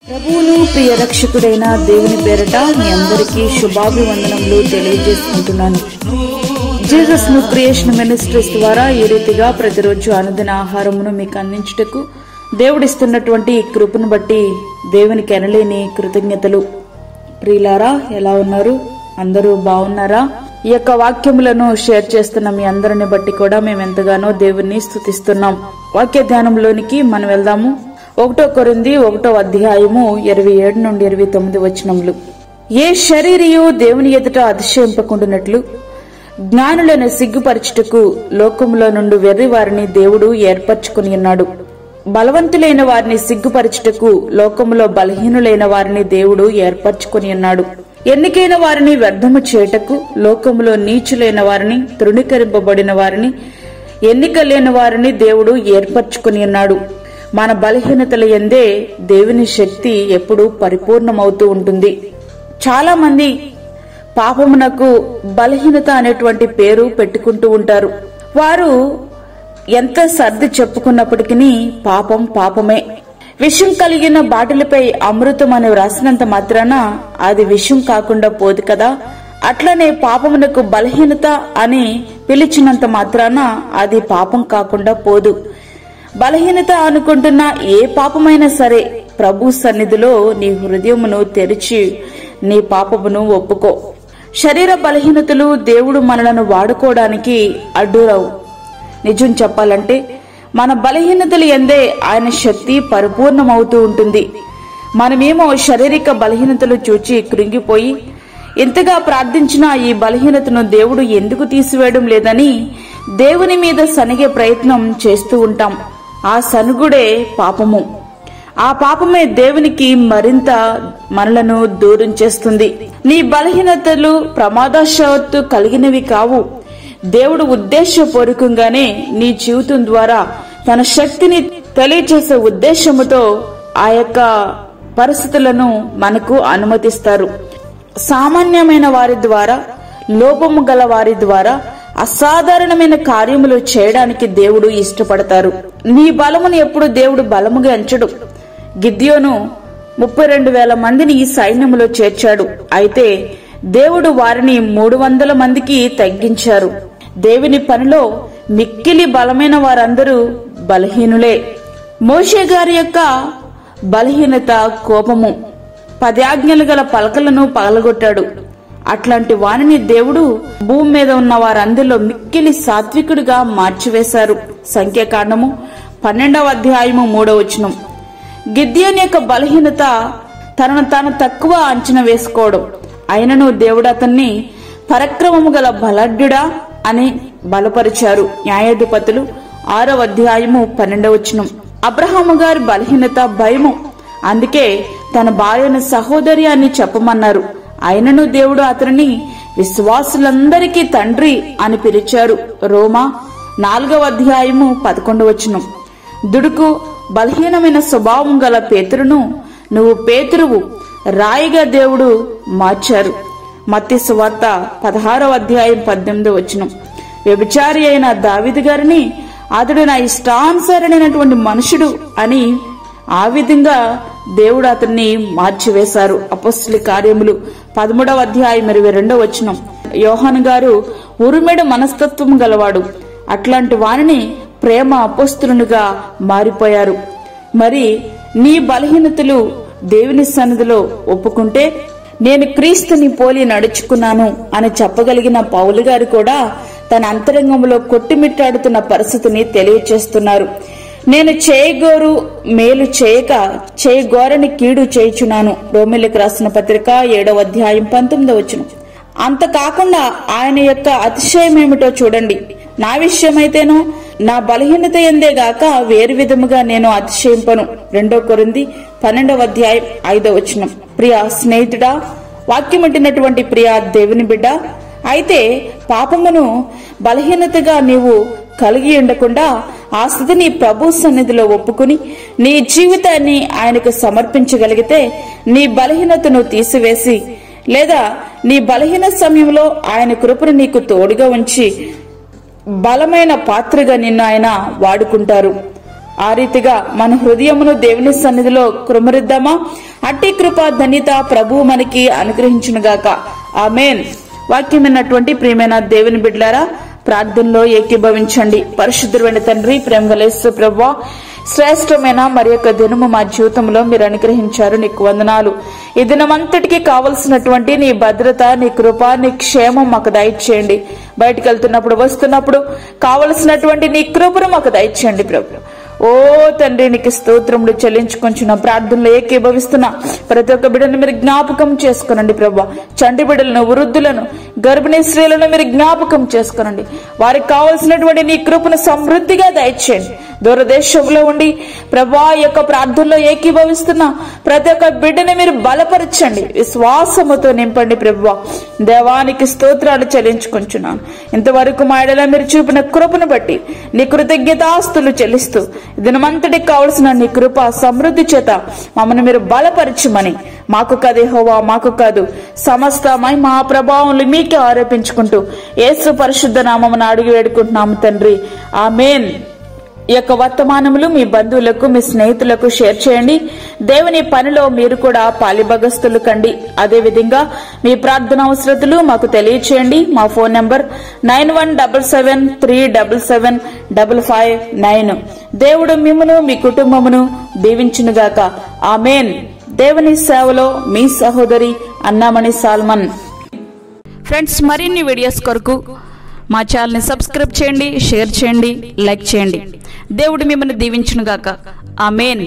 ప్రభువును ప్రియ రక్షకుడైన దేవుని పేరట మీ అందరికీ శుభాభివందనములు తెలియజేసుకుంటున్నాను. జీసస్ ను క్రియేషన్ మినిస్ట్రీస్ ద్వారా ఈ రీతిగా ప్రతిరోజు అనుదిన ఆహారమును మీకు అందించుటకు దేవుడిస్తున్నటువంటి ఈ కృపను బట్టి దేవునికి ఎనలేని కృతజ్ఞతలు. ప్రియులారా, ఎలా ఉన్నారు? అందరూ బాగున్నారా? ఈ యొక్క వాక్యములను షేర్ చేస్తున్న మీ అందరిని బట్టి కూడా మేము ఎంతగానో దేవుణ్ణి స్తుతిస్తున్నాం. వాక్య ధ్యానంలోనికి మనం వెళ్దాము. 1 కొరింథీ 1వ అధ్యాయము 27 నుండి 29 వచనములు. ఏ శరీరియు దేవుని ఎదుట అతిశయింపకుండునట్లు జ్ఞానులను సిగ్గుపరచుటకు లోకములో నుండి వెర్రి వారిని దేవుడు ఏర్పరచుకుని ఉన్నాడు. బలవంతులైన వారిని సిగ్గుపరచుటకు లోకములో బలహీనులైన వారిని దేవుడు ఏర్పరచుకుని ఉన్నాడు. ఎన్నికైన వారిని వ్యర్థము చేయుటకు లోకములో నీచులైన వారిని, తృణీకరింపబడిన వారిని, ఎన్నిక లేని వారిని దేవుడు ఏర్పరచుకుని ఉన్నాడు. మన బలహీనతల యందే దేవుని శక్తి ఎప్పుడూ పరిపూర్ణమవుతూ ఉంటుంది. చాలా మంది పాపమునకు బలహీనత అనేటువంటి పేరు పెట్టుకుంటూ ఉంటారు. వారు ఎంత సర్ది చెప్పుకున్నప్పటికీ పాపం పాపమే. విషం కలిగిన బాటిలపై అమృతం అని వ్రాసినంత మాత్రాన అది విషం కాకుండా పోదు కదా. అట్లనే పాపమునకు బలహీనత అని పిలిచినంత మాత్రాన అది పాపం కాకుండా పోదు. బలహీనత అనుకుంటున్న ఏ పాపమైనా సరే ప్రభు సన్నిధిలో నీ హృదయమును తెరిచి నీ పాపమును ఒప్పుకో. శరీర బలహీనతలు దేవుడు మనలను వాడుకోవడానికి అడ్డురావు. నిజం చెప్పాలంటే మన బలహీనతలు ఎందే ఆయన శక్తి పరిపూర్ణమవుతూ ఉంటుంది. మనమేమో శారీరక బలహీనతలు చూచి కృంగిపోయి ఎంతగా ప్రార్థించినా ఈ బలహీనతను దేవుడు ఎందుకు తీసివేయడం లేదని దేవుని మీద సనిగే ప్రయత్నం చేస్తూ ఉంటాం. ఆ సనుగుడే పాపము. ఆ పాపమే దేవునికి మరింత మనలను దూరం చేస్తుంది. నీ బలహీనతలు ప్రమాదవశాత్తు కలిగినవి కావు. దేవుడు ఉద్దేశపూర్వకంగానే నీ జీవితం ద్వారా తన శక్తిని తెలియచేసే ఉద్దేశముతో ఆ యొక్క పరిస్థితులను మనకు అనుమతిస్తారు. సామాన్యమైన వారి ద్వారా, లోపము గల వారి ద్వారా అసాధారణమైన కార్యములు చేయడానికి దేవుడు ఇష్టపడతారు. నీ బలమును ఎప్పుడు దేవుడు బలముగా ఎంచడు. గిద్యోను 32,000 మందిని ఈ సైన్యములో చేర్చాడు. అయితే దేవుడు వారిని 300 మందికి తగ్గించారు. దేవుని పనిలో మిక్కిలి బలమైన వారందరూ బలహీనులే. మోషే గారి యొక్క బలహీనత కోపము. 10 ఆజ్ఞలు గల పలకలను పగలగొట్టాడు. అట్లాంటి వారిని దేవుడు భూమి మీద ఉన్న వారందరిలో మిక్కిలి సాత్వికుడిగా మార్చివేశారు. సంఖ్యాకాండము 12వ అధ్యాయము 3వ వచనం. గిద్యోను యొక్క బలహీనత తనను తాను తక్కువ అంచనా వేసుకోవడం. అయినను దేవుడు అతన్ని పరాక్రమము గల బలాఢ్యుడా అని బలపరిచారు. న్యాయాధిపతులు 6వ అధ్యాయము 12వ వచనం. అబ్రహాము గారి బలహీనత భయము. అందుకే తన భార్యను సహోదరి అని చెప్పమన్నారు. అయినను దేవుడు అతనిని విశ్వాసులందరికీ తండ్రి అని పిలిచారు. రోమా 4వ అధ్యాయము 11వ వచనం. దుడుకు బలహీనమైన స్వభావం గల పేతురును నువ్వు పేతురువు రాయిగా దేవుడు మార్చారు. మత్తయి సువార్త 16వ అధ్యాయం 18వ వచనం. వ్యభిచారి అయిన దావీదు గారిని అతడు నా ఇష్టానుసారైనటువంటి మనుషుడు అని ఆ విధంగా దేవుడు అతన్ని మార్చివేశారు. అపొస్తలుల కార్యములు 13వ అధ్యాయం 22వ వచనం. యోహాను గారు ఉరిమెడ మనస్తత్వం గలవాడు. అట్లాంటి వారిని ప్రేమ అపొస్తలునిగా మారిపోయారు. మరి నీ బలహీనతలు దేవుని సన్నిధిలో ఒప్పుకుంటే నేను క్రీస్తుని పోలి నడుచుకున్నాను అని చెప్పగలిగిన పౌలు గారు కూడా తన అంతరంగంలో కొట్టిమిట్టాడుతున్న పరిస్థితిని తెలియచేస్తున్నారు. నేను చేయగోరు మేలు చేయక చేయగోరని కీడు చేయుచున్నాను. రోమీయులకు రాసిన పత్రిక 7వ అధ్యాయం 19వ వచనం. అంత కాకుండా ఆయన యొక్క అతిశయం ఏమిటో చూడండి. నా విషయమైతేనో నా బలహీనత ఎందే గాక వేరు విధముగా నేను అతిశయింపను. 2 కొరింథీ 12వ అధ్యాయం 5వ వచనం. ప్రియా స్నేహితుడా, వాక్యమంటినటువంటి ప్రియా దేవుని బిడ్డ, అయితే పాపమును బలహీనతగా నీవు కలిగి ఉండకుండా ఆ స్థితిని ప్రభు సన్నిధిలో ఒప్పుకుని నీ జీవితాన్ని ఆయనకు సమర్పించగలిగితే నీ బలహీనతను తీసివేసి, లేదా నీ బలహీన సమయంలో ఆయన కృపను నీకు తోడుగా ఉంచి బలమైన పాత్రగా నిన్ను ఆయన వాడుకుంటారు. ఆ రీతిగా మన హృదయమును దేవుని సన్నిధిలో కృమరిద్దామా? అట్టి కృప ధన్యత ప్రభువు మనకి అనుగ్రహించునుగాక. ఆమేన్. వాక్యం విన్నటువంటి ప్రియమైన దేవుని బిడ్డలారా, ప్రార్థనలో ఏకీభవించండి. పరిశుద్ధుడైన తండ్రి, ప్రేమగల యేసు ప్రభువా, శ్రేష్టమైన మరి యొక్క దినము మా జీవితంలో మీరు అనుగ్రహించారు. నీకు వందనాలు. ఈ దినమంతటికి కావలసినటువంటి నీ భద్రత, నీ కృప, నీ క్షేమం మాకు దయచేయండి. బయటకు వెళ్తున్నప్పుడు, వస్తున్నప్పుడు కావలసినటువంటి నీ కృపను మాకు దయచేయండి ప్రభు. ఓ తండ్రి, నీకు స్తోత్రములు చెల్లించుకొంచున్న ప్రార్థనలో ఏకీభవిస్తున్నా ప్రతి ఒక్క బిడ్డను మీరు జ్ఞాపకం చేసుకునండి ప్రభా. చంటి బిడ్డలను, వృద్ధులను, గర్భిణీ స్త్రీలను మీరు జ్ఞాపకం చేసుకునండి. వారికి కావలసినటువంటి నీ కృపను సమృద్ధిగా దయచేయండి. దూరదేశంలో ఉండి ప్రభా యొక్క ప్రార్థనలో ఏకీభవిస్తున్న ప్రతి ఒక్క బిడ్డని మీరు బలపరచండి, విశ్వాసముతో నింపండి ప్రభువా. దేవానికి స్తోత్రాలు చెల్లించుకుంటున్నాను. ఇంతవరకు మా ఎడల మీరు చూపిన కృపను బట్టి నీ కృతజ్ఞతాస్తులు చెల్లిస్తూ దినమంతటికి కావలసిన నీ కృప సమృద్ధి చేత మమ్మల్ని మీరు బలపరచమని, మాకు కాదు యెహోవా, మాకు కాదు, సమస్తమై మా ప్రభావం మీకే ఆరోపించుకుంటూ యేసు పరిశుద్ధ నామమున అడిగి వేడుకుంటున్నాము తండ్రి. ఆమేన్. ఈ యొక్క వర్తమానములు మీ బంధువులకు, మీ స్నేహితులకు షేర్ చేయండి. దేవుని పనిలో మీరు కూడా పాలిభాగస్తులు కండి. అదేవిధంగా మీ ప్రార్థన అవసరతలు మాకు తెలియచేయండి. మా ఫోన్ నంబర్ 9177377559. దేవుడు మిమ్మును, మీ కుటుంబమును దీవించునుగాక. ఆమేన్. దేవుని సేవలో మీ సహోదరి అన్నామణి సాల్మన్. ఫ్రెండ్స్, మరిన్ని వీడియోస్ కొరకు మా ఛానల్ని సబ్స్క్రైబ్ చేయండి, షేర్ చేయండి, లైక్ చేయండి. దేవుడు మిమ్మల్ని దీవించునుగాక. ఆమేన్.